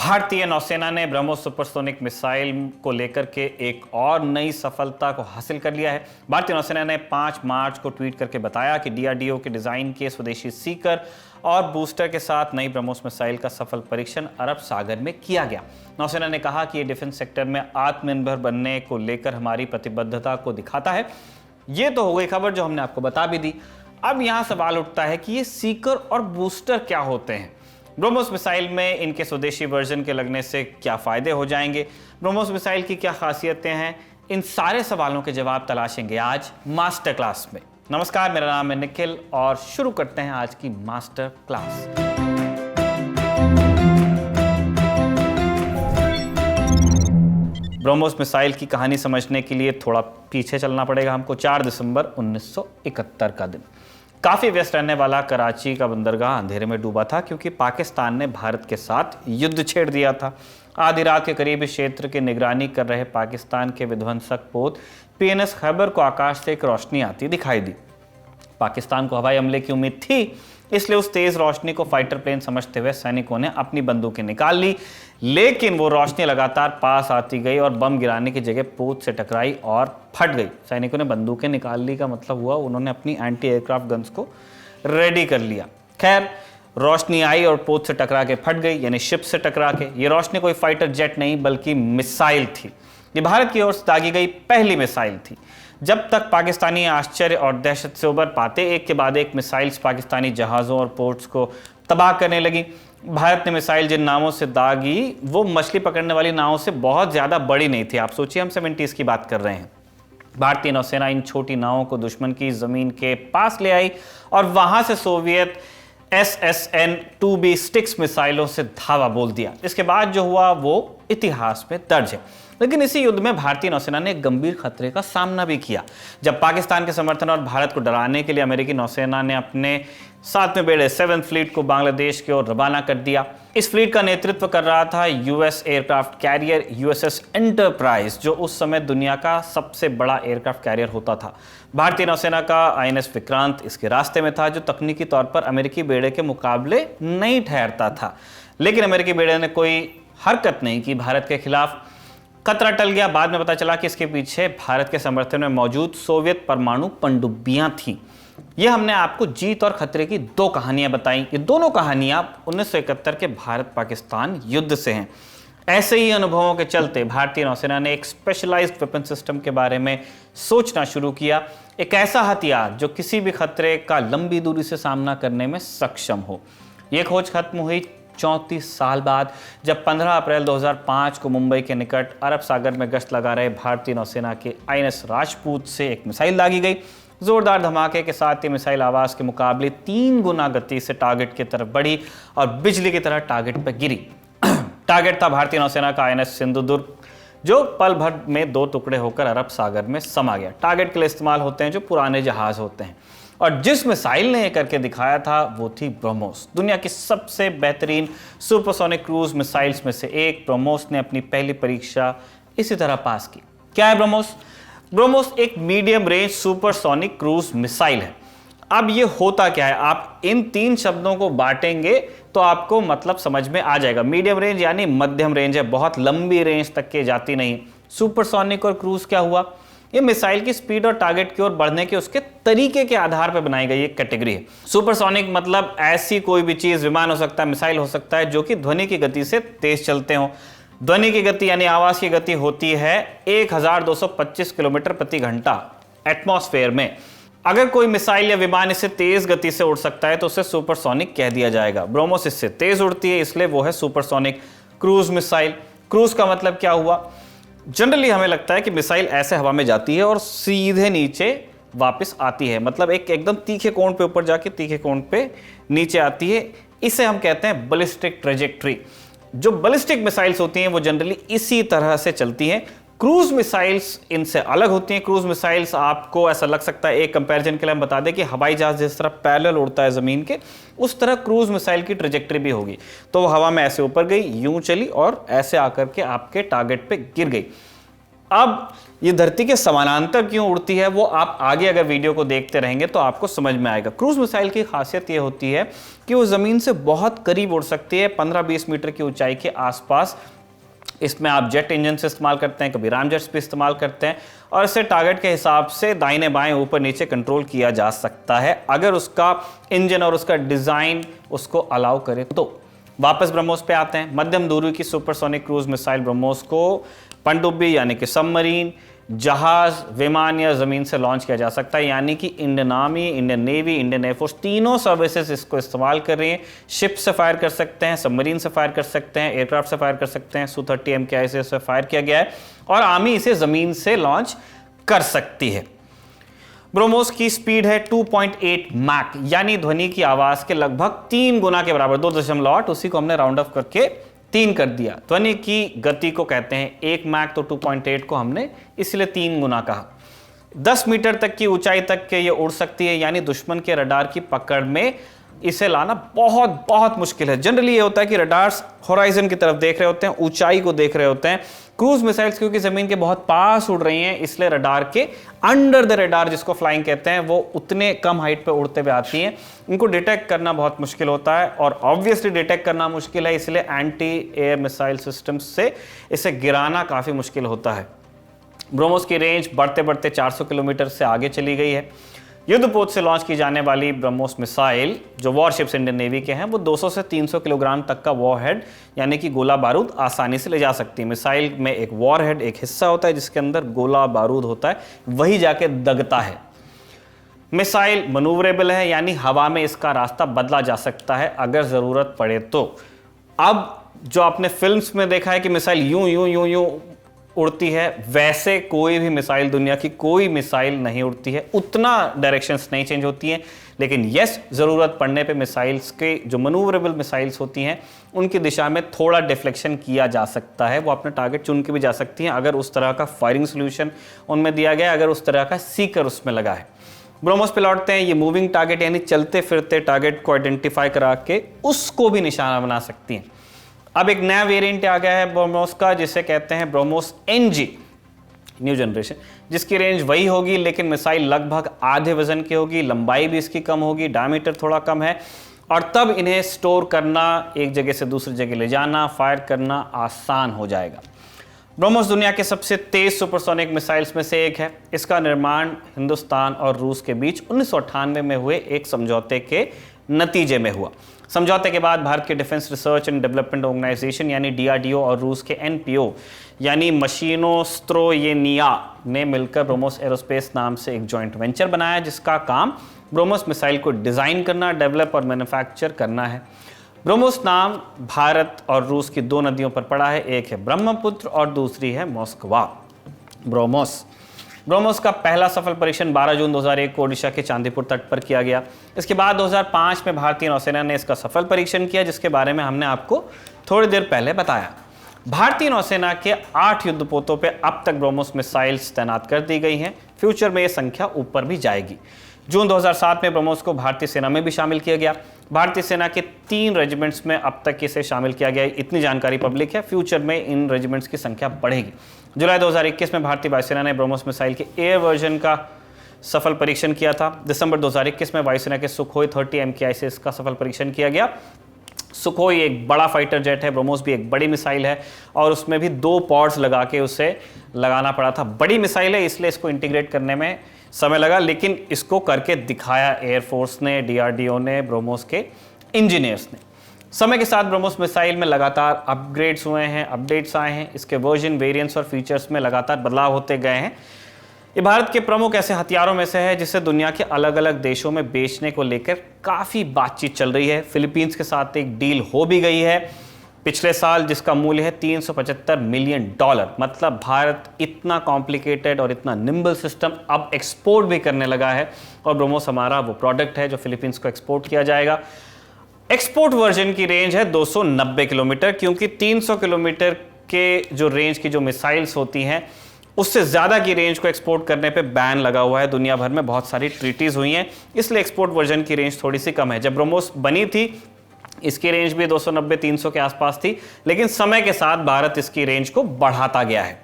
भारतीय नौसेना ने ब्रह्मोस सुपरसोनिक मिसाइल को लेकर के एक और नई सफलता को हासिल कर लिया है। भारतीय नौसेना ने 5 मार्च को ट्वीट करके बताया कि डीआरडीओ के डिजाइन किए स्वदेशी सीकर और बूस्टर के साथ नई ब्रह्मोस मिसाइल का सफल परीक्षण अरब सागर में किया गया। नौसेना ने कहा कि ये डिफेंस सेक्टर में आत्मनिर्भर बनने को लेकर हमारी प्रतिबद्धता को दिखाता है। ये तो हो गई खबर जो हमने आपको बता भी दी। अब यहां सवाल उठता है कि ये सीकर और बूस्टर क्या होते हैं। ब्रह्मोस मिसाइल में इनके स्वदेशी वर्जन के लगने से क्या फायदे हो जाएंगे, ब्रह्मोस मिसाइल की क्या खासियतें हैं, इन सारे सवालों के जवाब तलाशेंगे आज मास्टर क्लास में। नमस्कार, मेरा नाम है निखिल और शुरू करते हैं आज की मास्टर क्लास। ब्रह्मोस मिसाइल की कहानी समझने के लिए थोड़ा पीछे चलना पड़ेगा हमको। 4 दिसंबर 1971 का दिन। काफ़ी व्यस्त रहने वाला कराची का बंदरगाह अंधेरे में डूबा था क्योंकि पाकिस्तान ने भारत के साथ युद्ध छेड़ दिया था। आधी रात के करीब इस क्षेत्र की निगरानी कर रहे पाकिस्तान के विध्वंसक पोत पीएनएस खैबर को आकाश से एक रोशनी आती दिखाई दी। पाकिस्तान को हवाई हमले की उम्मीद थी, इसलिए उस तेज रोशनी को फाइटर प्लेन समझते हुए सैनिकों ने अपनी बंदूकें निकाल ली, लेकिन वो रोशनी लगातार पास आती गई और बम गिराने की जगह पोत से टकराई और फट गई। सैनिकों ने बंदूकें निकाल ली का मतलब हुआ उन्होंने अपनी एंटी एयरक्राफ्ट गन्स को रेडी कर लिया। खैर, रोशनी आई और पोत से टकरा के फट गई, यानी शिप से टकरा के। ये रोशनी कोई फाइटर जेट नहीं बल्कि मिसाइल थी। ये भारत की ओर से दागी गई पहली मिसाइल थी। जब तक पाकिस्तानी आश्चर्य और दहशत से उबर पाते, एक के बाद एक मिसाइल्स पाकिस्तानी जहाज़ों और पोर्ट्स को तबाह करने लगी। भारत ने मिसाइल जिन नावों से दागी वो मछली पकड़ने वाली नावों से बहुत ज़्यादा बड़ी नहीं थी। आप सोचिए, हम 70s की बात कर रहे हैं। भारतीय नौसेना इन छोटी नावों को दुश्मन की ज़मीन के पास ले आई और वहाँ से सोवियत SSN-2B स्टिक्स मिसाइलों से धावा बोल दिया। इसके बाद जो हुआ वो इतिहास में दर्ज है। लेकिन इसी युद्ध में भारतीय नौसेना ने एक गंभीर खतरे का सामना भी किया। जब पाकिस्तान के समर्थन और भारत को डराने के लिए अमेरिकी नौसेना ने अपने 7वें बेड़े 7th फ्लीट को बांग्लादेश की ओर रवाना कर दिया। इस फ्लीट का नेतृत्व कर रहा था US aircraft carrier USS enterprise, जो उस समय दुनिया का सबसे बड़ा एयरक्राफ्ट कैरियर होता था। भारतीय नौसेना का INS विक्रांत इसके रास्ते में था, जो तकनीकी तौर पर अमेरिकी बेड़े के मुकाबले नहीं ठहरता था। लेकिन अमेरिकी बेड़े ने कोई हरकत नहीं की भारत के खिलाफ। खतरा टल गया। बाद में पता चला कि इसके पीछे भारत के समर्थन में मौजूद सोवियत परमाणु पनडुब्बियां थीं। ये हमने आपको जीत और खतरे की 2 कहानियां बताई। ये दोनों कहानियां 1971 के भारत पाकिस्तान युद्ध से हैं। ऐसे ही अनुभवों के चलते भारतीय नौसेना ने एक स्पेशलाइज्ड वेपन सिस्टम के बारे में सोचना शुरू किया। एक ऐसा हथियार जो किसी भी खतरे का लंबी दूरी से सामना करने में सक्षम हो। ये खोज खत्म हुई 34 साल बाद, जब 15 अप्रैल 2005 को मुंबई के निकट अरब सागर में गश्त लगा रहे भारतीय नौसेना के INS राजपूत से एक मिसाइल दागी गई। जोरदार धमाके के साथ ये मिसाइल आवाज के मुकाबले 3 गुना गति से टारगेट की तरफ बढ़ी और बिजली की तरह टारगेट पर गिरी। टारगेट था भारतीय नौसेना का INS सिंधुदुर्ग, जो पल भर में 2 टुकड़े होकर अरब सागर में समा गया। टारगेट के लिए इस्तेमाल होते हैं जो पुराने जहाज होते हैं, और जिस मिसाइल ने ये करके दिखाया था वो थी ब्रह्मोस। दुनिया की सबसे बेहतरीन सुपरसोनिक क्रूज मिसाइल्स में से एक ब्रह्मोस ने अपनी पहली परीक्षा इसी तरह पास की। क्या है ब्रह्मोस? ब्रह्मोस एक medium range supersonic cruise missile है। अब ये होता क्या है, आप इन 3 शब्दों को बांटेंगे तो आपको मतलब समझ में आ जाएगा। मीडियम रेंज यानी मध्यम रेंज है, बहुत लंबी रेंज तक के जाती नहीं। सुपरसोनिक और क्रूज क्या हुआ? ये मिसाइल की स्पीड और टारगेट की ओर बढ़ने के उसके तरीके के आधार पर बनाई गई एक कैटेगरी है। सुपरसोनिक मतलब ऐसी कोई भी चीज, विमान हो सकता है, मिसाइल हो सकता है, जो कि ध्वनि की गति से तेज चलते हो। ध्वनि की गति यानी आवाज की गति होती है 1225 किलोमीटर प्रति घंटा एटमॉस्फेयर में। अगर कोई मिसाइल या विमान इससे तेज गति से उड़ सकता है तो उसे सुपरसोनिक कह दिया जाएगा। ब्रह्मोस इससे तेज उड़ती है, इसलिए वो है सुपरसोनिक क्रूज मिसाइल। क्रूज का मतलब क्या हुआ? जनरली हमें लगता है कि मिसाइल ऐसे हवा में जाती है और सीधे नीचे वापस आती है, मतलब एक एकदम तीखे कोण पे ऊपर जाके तीखे कोण पे नीचे आती है। इसे हम कहते हैं बैलिस्टिक ट्रेजेक्ट्री। जो बैलिस्टिक मिसाइल्स होती हैं वो जनरली इसी तरह से चलती हैं। क्रूज मिसाइल्स इनसे अलग होती हैं। क्रूज मिसाइल्स, आपको ऐसा लग सकता है, एक कंपैरिजन के लिए हम बता दें कि हवाई जहाज जिस तरह पैरेलल उड़ता है ज़मीन के, उस तरह क्रूज मिसाइल की ट्रेजेक्ट्री भी होगी। तो वो हवा में ऐसे ऊपर गई, यूं चली और ऐसे आकर के आपके टारगेट पे गिर गई। अब ये धरती के समानांतर क्यों उड़ती है वो आप आगे अगर वीडियो को देखते रहेंगे तो आपको समझ में आएगा। क्रूज मिसाइल की खासियत ये होती है कि वो ज़मीन से बहुत करीब उड़ सकती है, 15-20 मीटर की ऊंचाई के आसपास। इसमें आप जेट इंजन से इस्तेमाल करते हैं, कभी रामजेट्स भी इस्तेमाल करते हैं, और इसे टारगेट के हिसाब से दाहिने बाएं ऊपर नीचे कंट्रोल किया जा सकता है अगर उसका इंजन और उसका डिज़ाइन उसको अलाउ करे तो। वापस ब्रह्मोस पे आते हैं। मध्यम दूरी की सुपरसोनिक क्रूज मिसाइल ब्रह्मोस को पनडुब्बी यानी कि सबमरीन, जहाज, विमान या ज़मीन से लॉन्च किया जा सकता है, यानी कि Indian army, Indian navy, Indian air force तीनों सर्विसेज इसको इस्तेमाल कर रही हैं। शिप से फायर कर सकते हैं, सबमरीन से फायर कर सकते हैं, एयरक्राफ्ट से फायर कर सकते हैं। Su-30 MKI से फायर किया गया है और आर्मी इसे ज़मीन से लॉन्च कर सकती है। ब्रह्मोस की स्पीड है 2.8 मैक, यानी ध्वनि की आवाज़ के लगभग 3 गुना के बराबर, 2.8, उसी को हमने राउंड ऑफ करके 3 कर दिया। ध्वनि की गति को कहते हैं 1 मैक, तो 2.8 को हमने इसलिए 3 गुना कहा। 10 मीटर तक की ऊंचाई तक के ये उड़ सकती है, यानी दुश्मन के रडार की पकड़ में इसे लाना बहुत बहुत मुश्किल है। जनरली ये होता है कि रडार्स होराइजन की तरफ देख रहे होते हैं, ऊंचाई को देख रहे होते हैं। क्रूज मिसाइल्स क्योंकि जमीन के बहुत पास उड़ रही हैं, इसलिए रडार के अंडर द रडार, जिसको फ्लाइंग कहते हैं, वो उतने कम हाइट पे उड़ते हुए आती हैं। इनको डिटेक्ट करना बहुत मुश्किल होता है, और ऑब्वियसली डिटेक्ट करना मुश्किल है, इसलिए एंटी एयर मिसाइल सिस्टम से इसे गिराना काफ़ी मुश्किल होता है। ब्रह्मोस की रेंज बढ़ते बढ़ते 400 किलोमीटर से आगे चली गई है। युद्धपोत से लॉन्च की जाने वाली ब्रह्मोस मिसाइल, जो वॉरशिप्स इंडियन नेवी के हैं, वो 200 से 300 किलोग्राम तक का वॉरहेड यानी कि गोला बारूद आसानी से ले जा सकती है। मिसाइल में एक वॉरहेड, एक हिस्सा होता है जिसके अंदर गोला बारूद होता है, वही जाके दगता है। मिसाइल मनूवरेबल है, यानी हवा में इसका रास्ता बदला जा सकता है अगर ज़रूरत पड़े तो। अब जो आपने फिल्म्स में देखा है कि मिसाइल यूं यूं यूं यूं उड़ती है, वैसे कोई भी मिसाइल, दुनिया की कोई मिसाइल नहीं उड़ती है, उतना डायरेक्शंस नहीं चेंज होती हैं। लेकिन यस, ज़रूरत पड़ने पे मिसाइल्स के जो मनूवरेबल मिसाइल्स होती हैं उनकी दिशा में थोड़ा डिफ्लेक्शन किया जा सकता है। वो अपना टारगेट चुन के भी जा सकती हैं अगर उस तरह का फायरिंग सोल्यूशन उनमें दिया गया, अगर उस तरह का सीकर उसमें लगा है। ब्रह्मोस पे लौटते हैं। ये मूविंग टारगेट यानी चलते फिरते टारगेट को आइडेंटिफाई करा के उसको भी निशाना बना सकती हैं। अब एक नया वेरिएंट आ गया है ब्रह्मोस का, जिसे कहते हैं ब्रह्मोस NG, न्यू जनरेशन, जिसकी रेंज वही होगी लेकिन मिसाइल लगभग आधे वजन की होगी, लंबाई भी इसकी कम होगी, डायमीटर थोड़ा कम है, और तब इन्हें स्टोर करना, एक जगह से दूसरी जगह ले जाना, फायर करना आसान हो जाएगा। ब्रह्मोस दुनिया के सबसे तेज सुपरसोनिक मिसाइल्स में से एक है। इसका निर्माण हिंदुस्तान और रूस के बीच 1998 में हुए एक समझौते के नतीजे में हुआ। समझौते के बाद भारत के defence research and development organisation यानी DRDO और रूस के NPO यानी मशीनोस्त्रोयेनिया ने मिलकर ब्रह्मोस एरोस्पेस नाम से एक जॉइंट वेंचर बनाया, जिसका काम ब्रह्मोस मिसाइल को डिज़ाइन करना, डेवलप और मैन्युफैक्चर करना है। ब्रह्मोस नाम भारत और रूस की 2 नदियों पर पड़ा है, एक है ब्रह्मपुत्र और दूसरी है मोस्कवा। ब्रह्मोस का पहला सफल परीक्षण 12 जून 2001 को ओडिशा के चांदीपुर तट पर किया गया। इसके बाद 2005 में भारतीय नौसेना ने इसका सफल परीक्षण किया, जिसके बारे में हमने आपको थोड़ी देर पहले बताया। भारतीय नौसेना के 8 युद्धपोतों पे अब तक ब्रह्मोस मिसाइल्स तैनात कर दी गई हैं। फ्यूचर में ये संख्या ऊपर भी जाएगी। जून 2007 में ब्रह्मोस को भारतीय सेना में भी शामिल किया गया। भारतीय सेना के 3 रेजिमेंट्स में अब तक इसे शामिल किया गया है, इतनी जानकारी पब्लिक है। फ्यूचर में इन रेजिमेंट्स की संख्या बढ़ेगी। जुलाई 2021 में भारतीय वायुसेना ने ब्रह्मोस मिसाइल के एयर वर्जन का सफल परीक्षण किया था। दिसंबर 2021 में वायुसेना के सुखोई 30 MKI से इसका सफल परीक्षण किया गया। सुखोई एक बड़ा फाइटर जेट है, ब्रह्मोस भी एक बड़ी मिसाइल है, और उसमें भी 2 पॉड्स लगा के उसे लगाना पड़ा था। बड़ी मिसाइल है इसलिए इसको इंटीग्रेट करने में समय लगा, लेकिन इसको करके दिखाया एयरफोर्स ने, DRDO ने, ब्रह्मोस के इंजीनियर्स ने। समय के साथ ब्रह्मोस मिसाइल में लगातार अपग्रेड्स हुए हैं, अपडेट्स आए हैं, इसके वर्जन, वेरिएंट्स और फीचर्स में लगातार बदलाव होते गए हैं। ये भारत के प्रमुख ऐसे हथियारों में से है जिसे दुनिया के अलग अलग देशों में बेचने को लेकर काफ़ी बातचीत चल रही है। फिलीपींस के साथ एक डील हो भी गई है पिछले साल, जिसका मूल्य है $375 मिलियन। मतलब भारत इतना कॉम्प्लिकेटेड और इतना निम्बल सिस्टम अब एक्सपोर्ट भी करने लगा है, और ब्रह्मोस हमारा वो प्रोडक्ट है जो फिलीपींस को एक्सपोर्ट किया जाएगा। एक्सपोर्ट वर्जन की रेंज है 290 किलोमीटर, क्योंकि 300 किलोमीटर के जो रेंज की जो मिसाइल्स होती हैं उससे ज़्यादा की रेंज को एक्सपोर्ट करने पे बैन लगा हुआ है। दुनिया भर में बहुत सारी ट्रीटीज़ हुई हैं, इसलिए एक्सपोर्ट वर्जन की रेंज थोड़ी सी कम है। जब ब्रह्मोस बनी थी इसकी रेंज भी 290-300 के आसपास थी, लेकिन समय के साथ भारत इसकी रेंज को बढ़ाता गया है।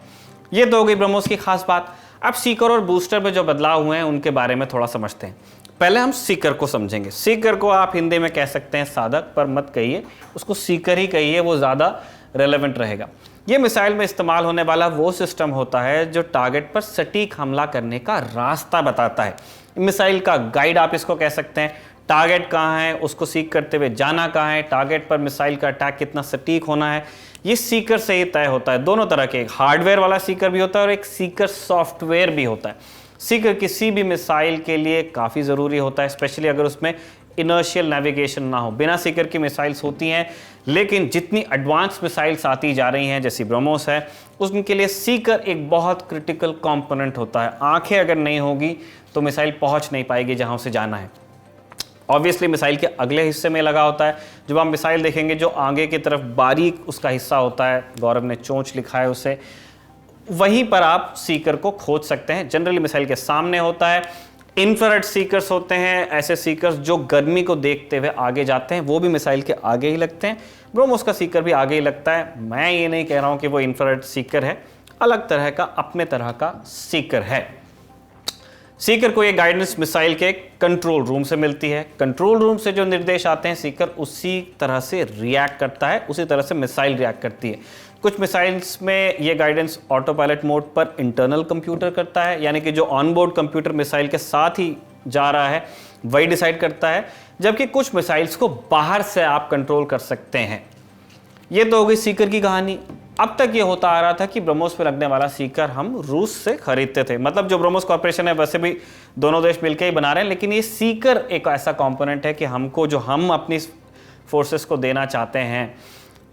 ये तो हो गई ब्रह्मोस की खास बात। अब सीकर और बूस्टर में जो बदलाव हुए हैं उनके बारे में थोड़ा समझते हैं। पहले हम सीकर को समझेंगे। सीकर को आप हिंदी में कह सकते हैं साधक, पर मत कहिए, उसको सीकर ही कहिए, वो ज़्यादा रेलेवेंट रहेगा। ये मिसाइल में इस्तेमाल होने वाला वो सिस्टम होता है जो टारगेट पर सटीक हमला करने का रास्ता बताता है। मिसाइल का गाइड आप इसको कह सकते हैं। टारगेट कहाँ है, उसको सीक करते हुए जाना कहाँ है, टारगेट पर मिसाइल का अटैक कितना सटीक होना है, ये सीकर से ही तय होता है। दोनों तरह के, एक हार्डवेयर वाला सीकर भी होता है और एक सीकर सॉफ्टवेयर भी होता है। सीकर किसी भी मिसाइल के लिए काफ़ी ज़रूरी होता है, स्पेशली अगर उसमें इनर्शियल नेविगेशन ना हो। बिना सीकर की मिसाइल्स होती हैं, लेकिन जितनी एडवांस मिसाइल्स आती जा रही हैं जैसी ब्रह्मोस है, उनके लिए सीकर एक बहुत क्रिटिकल कंपोनेंट होता है। आंखें अगर नहीं होगी तो मिसाइल पहुंच नहीं पाएगी जहां उसे जाना है। ऑब्वियसली मिसाइल के अगले हिस्से में लगा होता है। जब आप मिसाइल देखेंगे जो आगे की तरफ बारीक उसका हिस्सा होता है, गौरव ने चोंच लिखा है उसे, वहीं पर आप सीकर को खोज सकते हैं। जनरली मिसाइल के सामने होता है। इंफ्रारेड सीकर्स होते हैं, ऐसे सीकर्स जो गर्मी को देखते हुए आगे जाते हैं, वो भी मिसाइल के आगे ही लगते हैं। ब्रह्मोस का सीकर भी आगे ही लगता है। मैं ये नहीं कह रहा हूं कि वो इंफ्रारेड सीकर है, अलग तरह का, अपने तरह का सीकर है। सीकर को ये गाइडेंस मिसाइल के कंट्रोल रूम से मिलती है। कंट्रोल रूम से जो निर्देश आते हैं, सीकर उसी तरह से रिएक्ट करता है, उसी तरह से मिसाइल रिएक्ट करती है। कुछ मिसाइल्स में ये गाइडेंस ऑटो पायलट मोड पर इंटरनल कंप्यूटर करता है, यानी कि जो ऑनबोर्ड कंप्यूटर मिसाइल के साथ ही जा रहा है वही डिसाइड करता है, जबकि कुछ मिसाइल्स को बाहर से आप कंट्रोल कर सकते हैं। ये तो हो गई सीकर की कहानी। अब तक ये होता आ रहा था कि ब्रह्मोस पे लगने वाला सीकर हम रूस से खरीदते थे, मतलब जो ब्रह्मोस कॉर्पोरेशन है वैसे भी दोनों देश मिलकर ही बना रहे हैं, लेकिन ये सीकर एक ऐसा कंपोनेंट है कि हमको, जो हम अपनी फोर्सेस को देना चाहते हैं,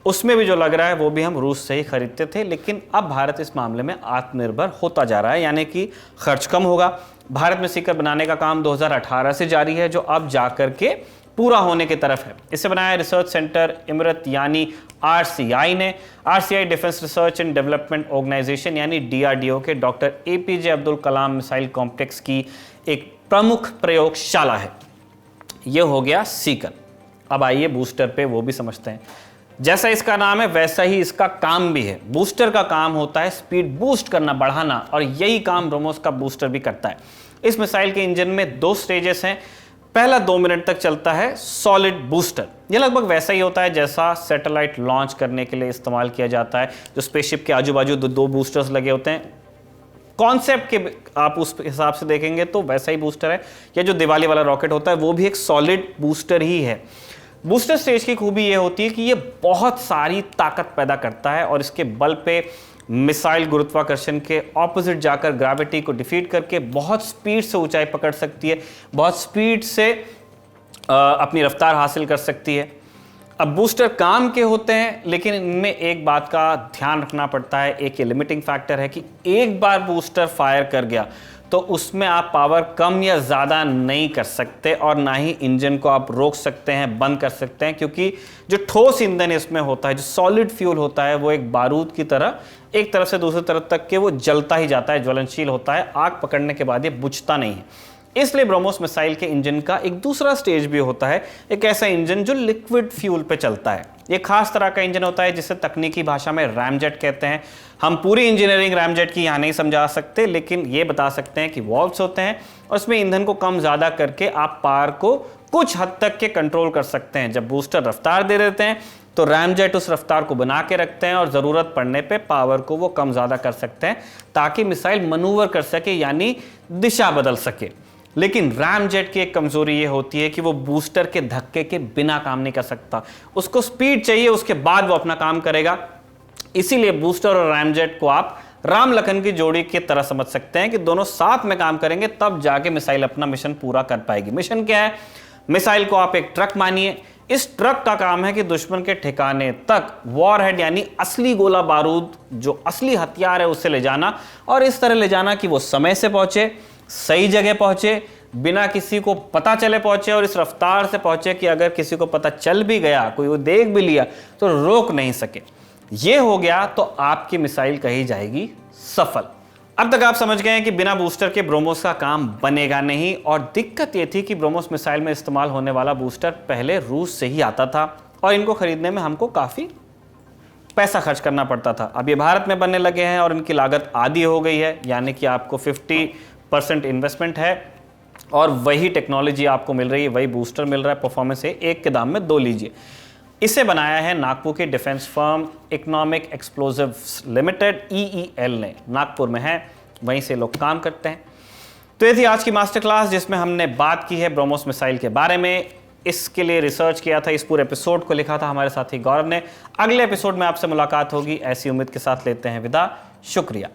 उसमें भी जो लग रहा है वो भी हम रूस से ही खरीदते थे। लेकिन अब भारत इस मामले में आत्मनिर्भर होता जा रहा है, यानी कि खर्च कम होगा। भारत में सीकर बनाने का काम 2018 से जारी है, जो अब जाकर के पूरा होने की तरफ है। इसे बनाया रिसर्च सेंटर इमरत यानी RCI ने। RCI defence research and development organisation यानी DRDO के doctor APJ Abdul Kalam missile complex की एक प्रमुख प्रयोगशाला है। यह हो गया सीकर। अब आइए बूस्टर पे, वो भी समझते हैं। जैसा इसका नाम है वैसा ही इसका काम भी है। बूस्टर का काम होता है स्पीड बूस्ट करना, बढ़ाना, और यही काम ब्रह्मोस का बूस्टर भी करता है। इस मिसाइल के इंजन में 2 स्टेजेस हैं। पहला 2 मिनट तक चलता है सॉलिड बूस्टर। यह लगभग वैसा ही होता है जैसा सैटेलाइट लॉन्च करने के लिए इस्तेमाल किया जाता है, जो स्पेसशिप के आजू बाजू 2 बूस्टर्स लगे होते हैं। कॉन्सेप्ट के आप उस हिसाब से देखेंगे तो वैसा ही बूस्टर है। या जो दिवाली वाला रॉकेट होता है वो भी एक सॉलिड बूस्टर ही है। बूस्टर स्टेज की खूबी यह होती है कि यह बहुत सारी ताकत पैदा करता है और इसके बल पे मिसाइल गुरुत्वाकर्षण के ऑपोजिट जाकर ग्रेविटी को डिफीट करके बहुत स्पीड से ऊंचाई पकड़ सकती है, बहुत स्पीड से अपनी रफ्तार हासिल कर सकती है। अब बूस्टर काम के होते हैं, लेकिन इनमें एक बात का ध्यान रखना पड़ता है, एक ये लिमिटिंग फैक्टर है कि एक बार बूस्टर फायर कर गया तो उसमें आप पावर कम या ज़्यादा नहीं कर सकते, और ना ही इंजन को आप रोक सकते हैं, बंद कर सकते हैं, क्योंकि जो ठोस ईंधन इसमें होता है, जो सॉलिड फ्यूल होता है, वो एक बारूद की तरह एक तरफ से दूसरी तरफ तक के वो जलता ही जाता है, ज्वलनशील होता है। आग पकड़ने के बाद ये बुझता नहीं है। इसलिए ब्रह्मोस मिसाइल के इंजन का एक दूसरा स्टेज भी होता है, एक ऐसा इंजन जो लिक्विड फ्यूल पे चलता है। ये खास तरह का इंजन होता है जिसे तकनीकी भाषा में रैमजेट कहते हैं। हम पूरी इंजीनियरिंग रैमजेट की यहाँ नहीं समझा सकते, लेकिन ये बता सकते हैं कि वॉल्व्स होते हैं और उसमें ईंधन को कम ज़्यादा करके आप पावर को कुछ हद तक के कंट्रोल कर सकते हैं। जब बूस्टर रफ्तार दे देते हैं तो रैमजेट उस रफ्तार को बना के रखते हैं और ज़रूरत पड़ने पे पावर को वो कम ज़्यादा कर सकते हैं ताकि मिसाइल मनूवर कर सके, यानी दिशा बदल सके। लेकिन रैमजेट की एक कमज़ोरी ये होती है कि वो बूस्टर के धक्के के बिना काम नहीं कर सकता। उसको स्पीड चाहिए, उसके बाद वो अपना काम करेगा। इसीलिए बूस्टर और रैमजेट को आप राम लखन की जोड़ी की तरह समझ सकते हैं कि दोनों साथ में काम करेंगे, तब जाके मिसाइल अपना मिशन पूरा कर पाएगी। मिशन क्या है? मिसाइल को आप एक ट्रक मानिए। इस ट्रक का काम है कि दुश्मन के ठिकाने तक वॉरहेड यानी असली गोला बारूद, जो असली हथियार है, उसे ले जाना, और इस तरह ले जाना कि वो समय से पहुंचे, सही जगह पहुंचे, बिना किसी को पता चले पहुंचे, और इस रफ्तार से पहुंचे कि अगर किसी को पता चल भी गया, कोई वो देख भी लिया, तो रोक नहीं सके। ये हो गया तो आपकी मिसाइल कही जाएगी सफल। अब तक आप समझ गए हैं कि बिना बूस्टर के ब्रह्मोस का काम बनेगा नहीं, और दिक्कत ये थी कि ब्रह्मोस मिसाइल में इस्तेमाल होने वाला बूस्टर पहले रूस से ही आता था और इनको खरीदने में हमको काफ़ी पैसा खर्च करना पड़ता था। अब ये भारत में बनने लगे हैं और इनकी लागत आधी हो गई है, यानी कि आपको 50% इन्वेस्टमेंट है और वही टेक्नोलॉजी आपको मिल रही है, वही बूस्टर मिल रहा है, परफॉर्मेंस है, एक के दाम में दो लीजिए। इसे बनाया है नागपुर की defence firm economic explosives limited EEL ने, नागपुर में है, वहीं से लोग काम करते हैं। तो ये थी आज की मास्टर क्लास जिसमें हमने बात की है ब्रह्मोस मिसाइल के बारे में। इसके लिए रिसर्च किया था, इस पूरे एपिसोड को लिखा था हमारे साथी गौरव ने। अगले एपिसोड में आपसे मुलाकात होगी, ऐसी उम्मीद के साथ लेते हैं विदा। शुक्रिया।